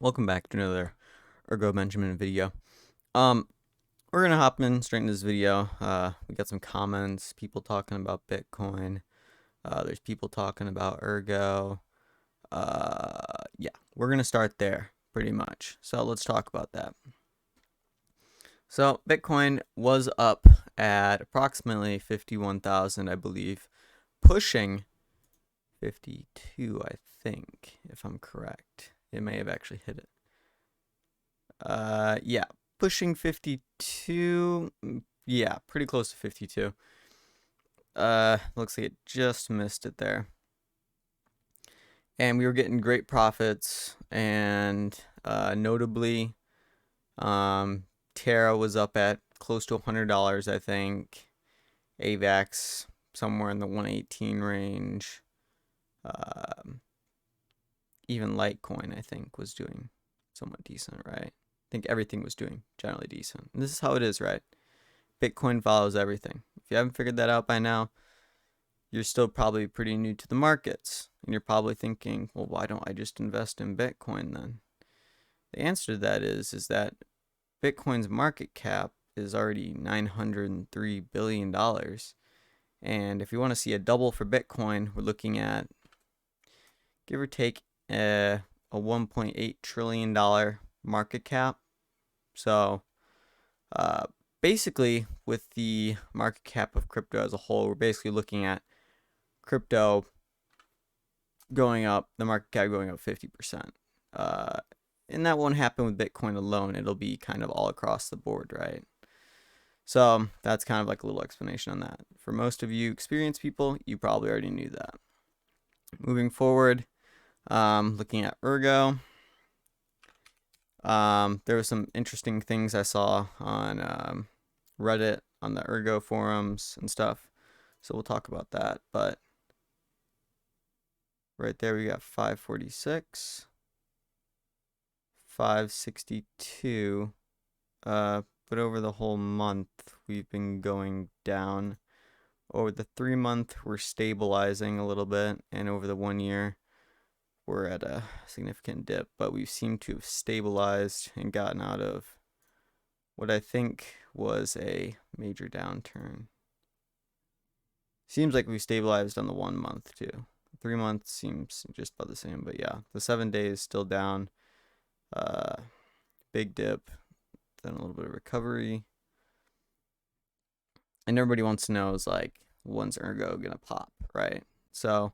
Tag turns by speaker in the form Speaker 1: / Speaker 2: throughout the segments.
Speaker 1: Welcome back to another Ergo Benjamin video. Um, we're gonna hop in straight into this video. We got some comments, people talking about Bitcoin. There's people talking about Ergo. Yeah, we're gonna start there pretty much. So let's talk about that. So Bitcoin was up at approximately 51,000, I believe, pushing 52, I think, if I'm correct. It may have actually hit it. Yeah, pushing 52. Yeah, pretty close to 52. Looks like it just missed it there. And we were getting great profits, and notably, Terra was up at close to $100, I think. AVAX somewhere in the 118 range. Even Litecoin, I think, was doing somewhat decent, right? I think everything was doing generally decent. And this is how it is, right? Bitcoin follows everything. If you haven't figured that out by now, you're still probably pretty new to the markets. And you're probably thinking, well, why don't I just invest in Bitcoin then? The answer to that is that Bitcoin's market cap is already $903 billion. And if you want to see a double for Bitcoin, we're looking at, give or take, a $1.8 trillion market cap. So basically, with the market cap of crypto as a whole, we're basically looking at crypto going up, the market cap going up 50%. And that won't happen with Bitcoin alone. It'll be kind of all across the board, right? So that's kind of like a little explanation on that. For most of you experienced people, you probably already knew that. Moving forward, looking at Ergo, there were some interesting things I saw on Reddit, on the Ergo forums and stuff. So we'll talk about that. But right there we got 546, 562. But over the whole month we've been going down. Over the 3 month we're stabilizing a little bit, and over the 1 year we're at a significant dip, but we seem to have stabilized and gotten out of what I think was a major downturn. Seems like we stabilized on the 1 month too. 3 months seems just about the same, but yeah, the 7 days still down. Big dip, then a little bit of recovery. And everybody wants to know is like, when's Ergo gonna pop, right? So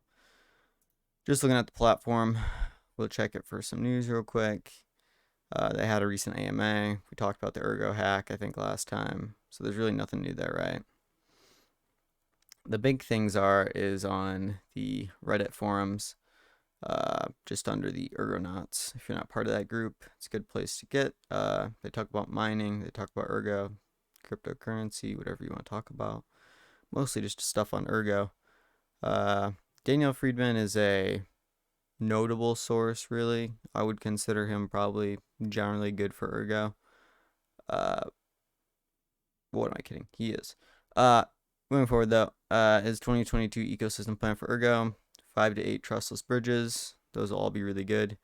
Speaker 1: just looking at the platform, we'll check it for some news real quick. They had a recent AMA. We talked about the Ergo hack, I think, last time. So there's really nothing new there, right? The big things is on the Reddit forums, just under the Ergonauts. If you're not part of that group, it's a good place to get. They talk about mining, they talk about Ergo, cryptocurrency, whatever you want to talk about. Mostly just stuff on Ergo. Daniel Friedman is a notable source, really. I would consider him probably generally good for Ergo. What am I kidding? He is. Moving forward, though, is 2022 ecosystem plan for Ergo. 5 to 8 trustless bridges. Those will all be really good.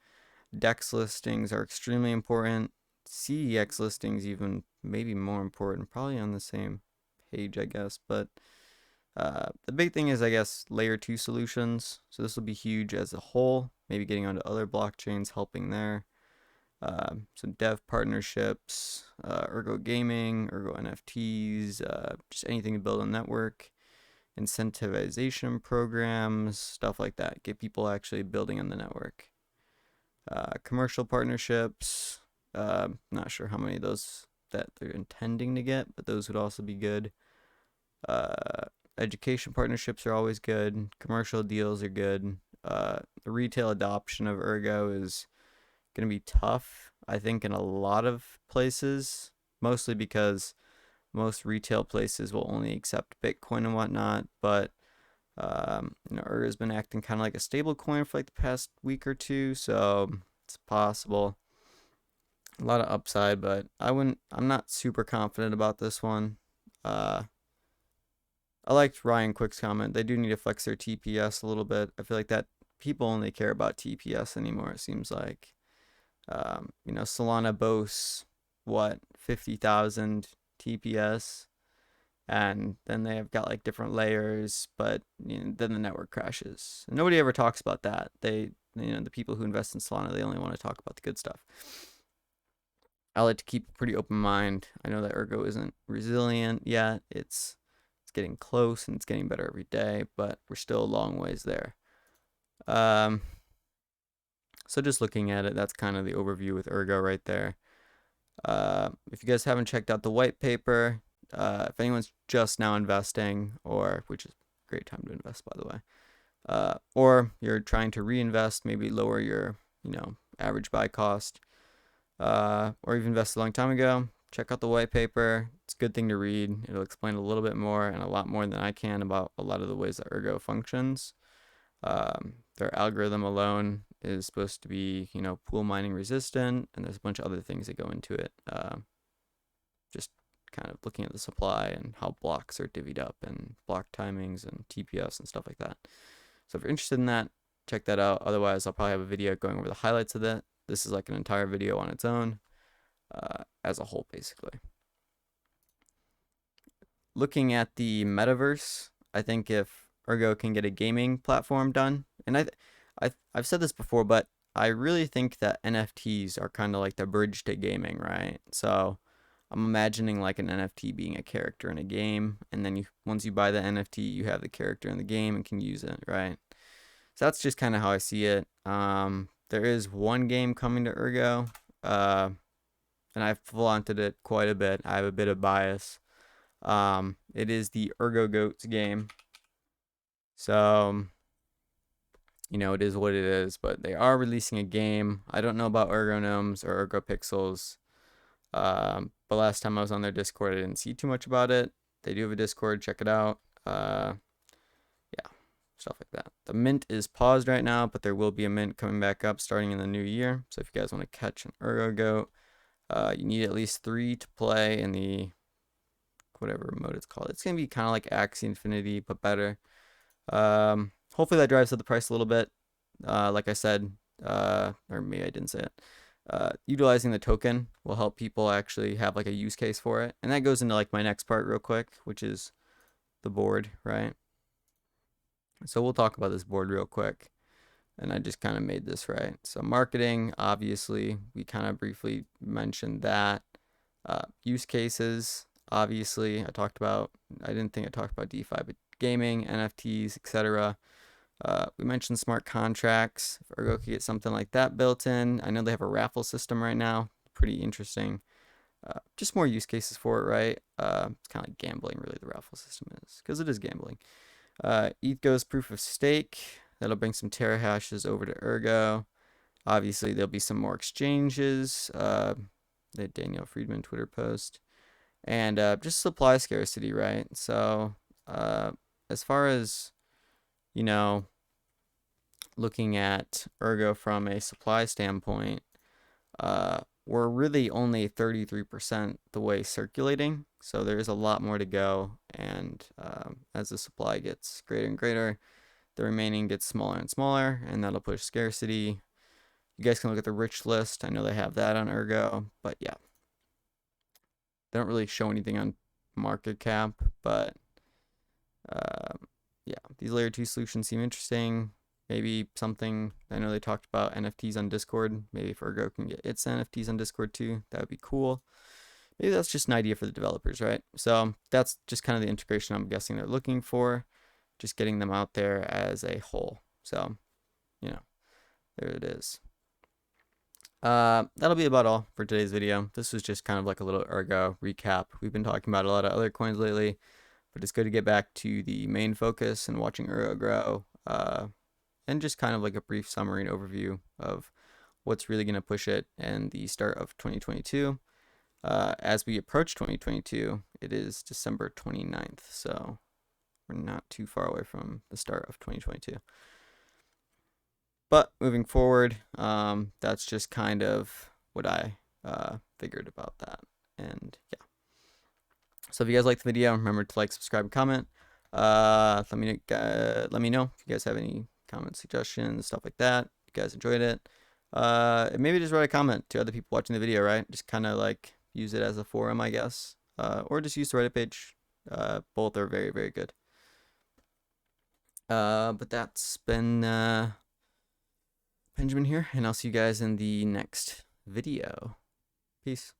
Speaker 1: DEX listings are extremely important. CEX listings even maybe more important. Probably on the same page, I guess. But the big thing is, I guess, layer 2 solutions. So this will be huge as a whole. Maybe getting onto other blockchains, helping there. Some dev partnerships, Ergo Gaming, Ergo NFTs, just anything to build a network, incentivization programs, stuff like that. Get people actually building on the network. Commercial partnerships, not sure how many of those that they're intending to get, but those would also be good. Education partnerships are always good. Commercial deals are good. The retail adoption of Ergo is going to be tough, I think, in a lot of places, mostly because most retail places will only accept Bitcoin and whatnot. But Ergo has been acting kind of like a stable coin for like the past week or two, so it's possible. A lot of upside, but I'm not super confident about this one. I liked Ryan Quick's comment. They do need to flex their TPS a little bit. I feel like that people only care about TPS anymore, it seems like. You know, Solana boasts what, 50,000 TPS, and then they have got like different layers, but you know, then the network crashes. And nobody ever talks about that. You know, the people who invest in Solana, they only want to talk about the good stuff. I like to keep a pretty open mind. I know that Ergo isn't resilient yet. It's getting close and it's getting better every day, but we're still a long ways there. So just looking at it, that's kind of the overview with Ergo right there. If you guys haven't checked out the white paper, if anyone's just now investing, or which is a great time to invest, by the way, or you're trying to reinvest, maybe lower your, you know, average buy cost, or you've invested a long time ago, check out the white paper. It's a good thing to read. It'll explain a little bit more and a lot more than I can about a lot of the ways that Ergo functions. Their algorithm alone is supposed to be, you know, pool mining resistant, and there's a bunch of other things that go into it. Just kind of looking at the supply and how blocks are divvied up and block timings and TPS and stuff like that. So if you're interested in that, check that out. Otherwise, I'll probably have a video going over the highlights of that. This is like an entire video on its own, as a whole, basically. Looking at the metaverse, I think if Ergo can get a gaming platform done, and I've said this before, but I really think that NFTs are kind of like the bridge to gaming, right? So I'm imagining like an NFT being a character in a game, and then once you buy the NFT, you have the character in the game and can use it, right? So that's just kind of how I see it. There is one game coming to Ergo, and I've flaunted it quite a bit. I have a bit of bias. It is the Ergo Goats game. So, you know, it is what it is, but they are releasing a game. I don't know about Ergo Gnomes or Ergo Pixels. But last time I was on their Discord, I didn't see too much about it. They do have a Discord, check it out. Yeah, stuff like that. The mint is paused right now, but there will be a mint coming back up starting in the new year. So if you guys want to catch an Ergo Goat, you need at least 3 to play in the whatever mode it's called. It's gonna be kind of like Axie Infinity, but better. Hopefully that drives up the price a little bit. Like I said, or maybe I didn't say it. Utilizing the token will help people actually have like a use case for it. And that goes into like my next part real quick, which is the board, right? So we'll talk about this board real quick. And I just kind of made this right. So marketing, obviously, we kind of briefly mentioned that. Use cases, obviously, I didn't think I talked about DeFi, but gaming, NFTs, etc. We mentioned smart contracts. If Ergo could get something like that built in. I know they have a raffle system right now. Pretty interesting. Just more use cases for it, right? It's kind of like gambling, really, the raffle system is, because it is gambling. ETH goes proof of stake. That'll bring some terahashes over to Ergo. Obviously, there'll be some more exchanges. The Daniel Friedman Twitter post. And just supply scarcity, right? So as far as, you know, looking at Ergo from a supply standpoint, we're really only 33% the way circulating. So there's a lot more to go. And as the supply gets greater and greater, the remaining gets smaller and smaller, and that'll push scarcity. You guys can look at the rich list. I know they have that on Ergo, but yeah. They don't really show anything on market cap, but yeah, these layer 2 solutions seem interesting. Maybe something, I know they talked about NFTs on Discord. Maybe if Ergo can get its NFTs on Discord too, that would be cool. Maybe that's just an idea for the developers, right? So that's just kind of the integration I'm guessing they're looking for. Just getting them out there as a whole. So, you know, there it is. That'll be about all for today's video. This was just kind of like a little Ergo recap. We've been talking about a lot of other coins lately, but it's good to get back to the main focus and watching Ergo grow. And just kind of like a brief summary and overview of what's really going to push it and the start of 2022. As we approach 2022, it is December 29th, so we're not too far away from the start of 2022. But moving forward, that's just kind of what I figured about that. And yeah. So if you guys liked the video, remember to like, subscribe, and comment. Let me know if you guys have any comments, suggestions, stuff like that. If you guys enjoyed it. maybe just write a comment to other people watching the video, right? Just kind of like use it as a forum, I guess. Or just use the Reddit page. Both are very, very good. But that's been Benjamin here, and I'll see you guys in the next video. Peace.